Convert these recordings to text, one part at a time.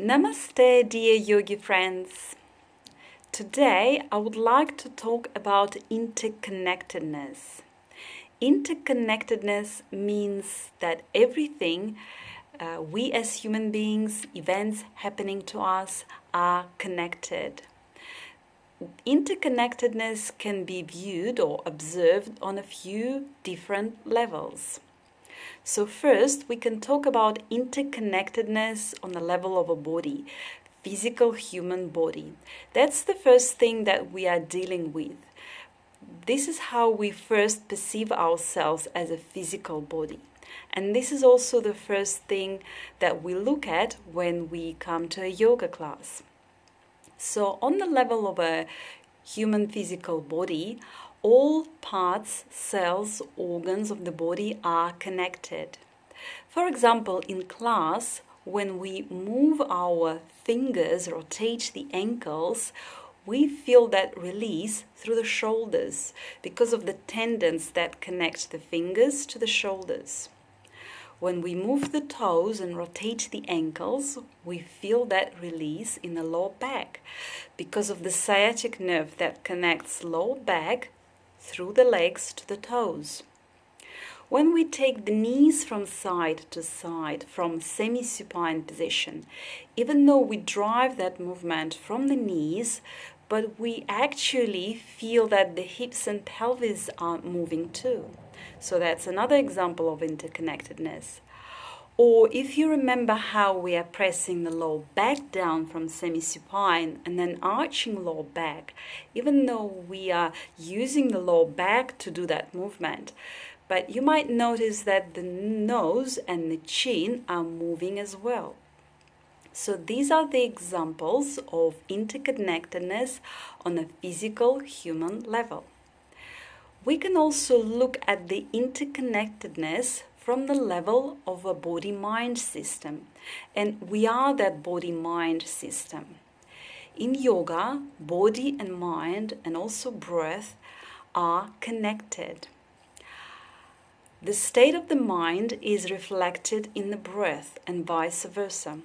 Namaste, dear yogi friends. Today I would like to talk about interconnectedness. Interconnectedness means that everything, we as human beings, events happening to us, are connected. Interconnectedness can be viewed or observed on a few different levels. So first, we can talk about interconnectedness on the level of a body, physical human body. That's the first thing that we are dealing with. This is how we first perceive ourselves as a physical body. And this is also the first thing that we look at when we come to a yoga class. So on the level of a human physical body, all parts, cells, organs of the body are connected. For example, in class, when we move our fingers, rotate the ankles, we feel that release through the shoulders because of the tendons that connect the fingers to the shoulders. When we move the toes and rotate the ankles, we feel that release in the lower back because of the sciatic nerve that connects lower back through the legs to the toes. When we take the knees from side to side, from semi-supine position, even though we drive that movement from the knees, but we actually feel that the hips and pelvis are moving too. So that's another example of interconnectedness. Or if you remember how we are pressing the lower back down from semi-supine and then arching lower back, even though we are using the lower back to do that movement, but you might notice that the nose and the chin are moving as well. So these are the examples of interconnectedness on a physical human level. We can also look at the interconnectedness from the level of a body-mind system, and we are that body-mind system. In yoga, body and mind and also breath are connected. The state of the mind is reflected in the breath and vice versa.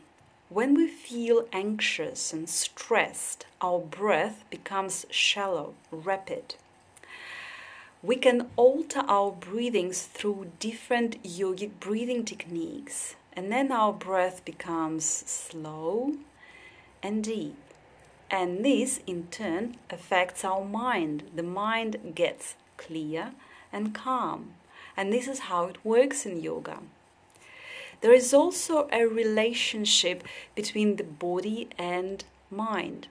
When we feel anxious and stressed, our breath becomes shallow, rapid. We can alter our breathings through different yogic breathing techniques, and then our breath becomes slow and deep. And this, in turn, affects our mind. The mind gets clear and calm. And this is how it works in yoga. There is also a relationship between the body and mind.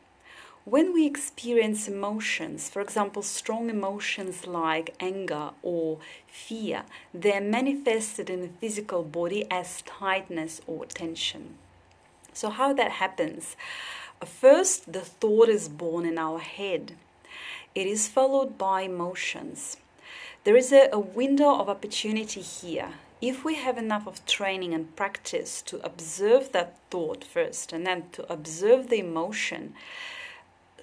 When we experience emotions, for example, strong emotions like anger or fear, they are manifested in the physical body as tightness or tension. So how that happens? First, the thought is born in our head. It is followed by emotions. There is a window of opportunity here. If we have enough of training and practice to observe that thought first and then to observe the emotion,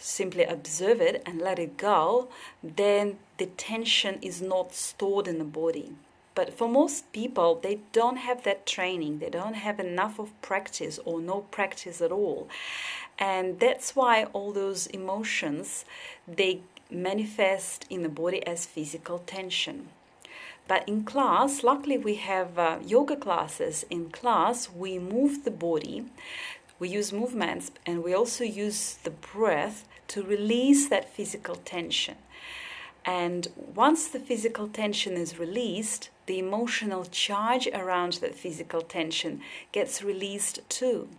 simply observe it and let it go, then the tension is not stored in the body. But for most people, they don't have that training. They don't have enough of practice or no practice at all. And that's why all those emotions, they manifest in the body as physical tension. But in class, luckily we have yoga classes. In class, we move the body, we use movements, and we also use the breath to release that physical tension. And once the physical tension is released, the emotional charge around that physical tension gets released too.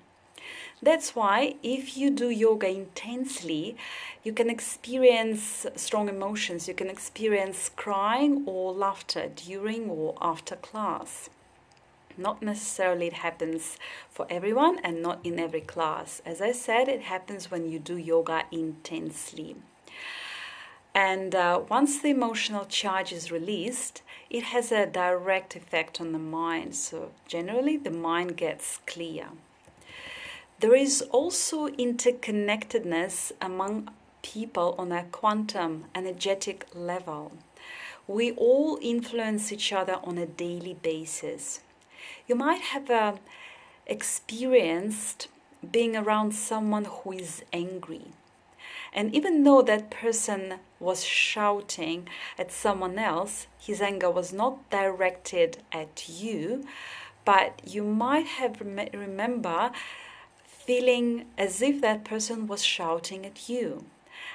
That's why if you do yoga intensely, you can experience strong emotions. You can experience crying or laughter during or after class. Not necessarily it happens for everyone and not in every class. As I said, it happens when you do yoga intensely. And once the emotional charge is released, it has a direct effect on the mind. So generally, the mind gets clear. There is also interconnectedness among people on a quantum energetic level. We all influence each other on a daily basis. You might have experienced being around someone who is angry. And even though that person was shouting at someone else, his anger was not directed at you, but you might have remember feeling as if that person was shouting at you.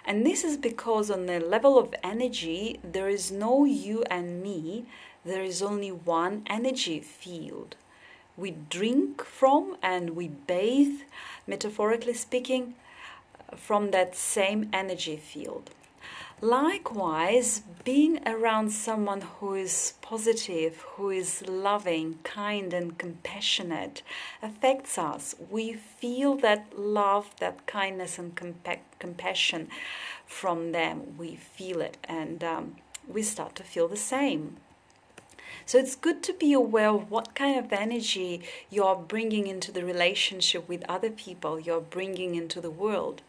And this is because on the level of energy, there is no you and me, there is only one energy field. We drink from and we bathe, metaphorically speaking, from that same energy field. Likewise, being around someone who is positive, who is loving, kind, and compassionate affects us. We feel that love, that kindness, and compassion from them. We feel it, and we start to feel the same. So it's good to be aware of what kind of energy you're bringing into the relationship with other people, you're bringing into the world,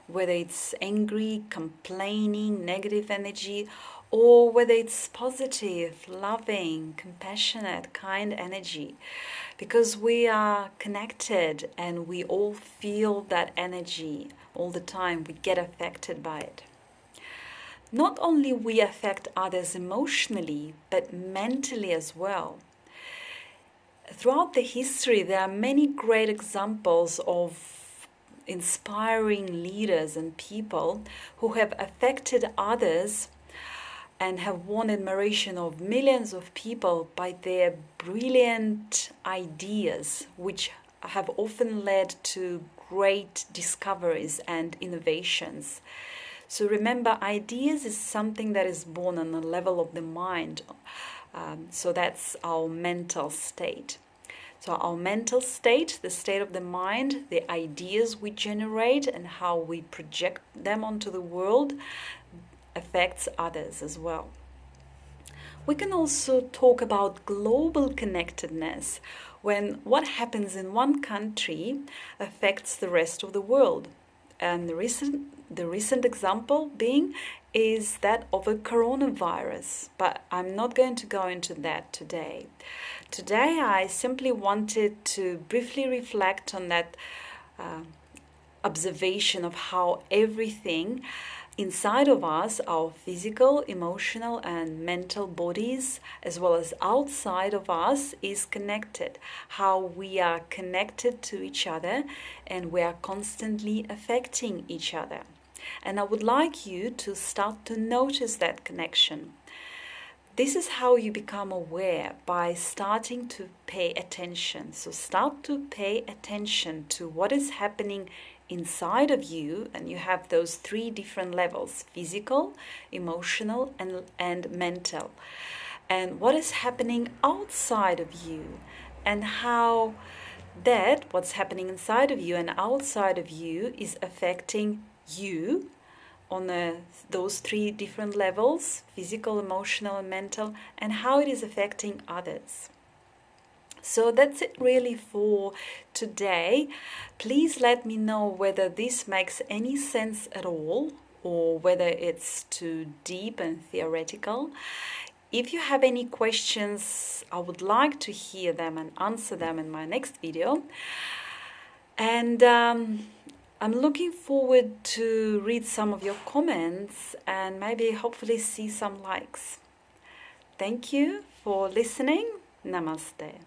whether it's angry, complaining, negative energy, or whether it's positive, loving, compassionate, kind energy. Because we are connected and we all feel that energy all the time, we get affected by it. Not only we affect others emotionally, but mentally as well. Throughout the history, there are many great examples of inspiring leaders and people who have affected others and have won admiration of millions of people by their brilliant ideas, which have often led to great discoveries and innovations. So remember, ideas is something that is born on the level of the mind. So that's our mental state. So our mental state, the state of the mind, the ideas we generate and how we project them onto the world affects others as well. We can also talk about global connectedness, when what happens in one country affects the rest of the world. And the recent example being is that of a coronavirus, but I'm not going to go into that today. Today I simply wanted to briefly reflect on that observation of how everything inside of us, our physical, emotional, and mental bodies, as well as outside of us, is connected. How we are connected to each other and we are constantly affecting each other. And I would like you to start to notice that connection. This is how you become aware, by starting to pay attention. So start to pay attention to what is happening inside of you, and you have those three different levels: physical, emotional, and mental. And what is happening outside of you, and how that what's happening inside of you and outside of you is affecting you on those three different levels: physical, emotional, and mental, and how it is affecting others. So that's it really for today. Please let me know whether this makes any sense at all, or whether it's too deep and theoretical. If you have any questions, I would like to hear them and answer them in my next video. And I'm looking forward to read some of your comments and maybe hopefully see some likes. Thank you for listening. Namaste.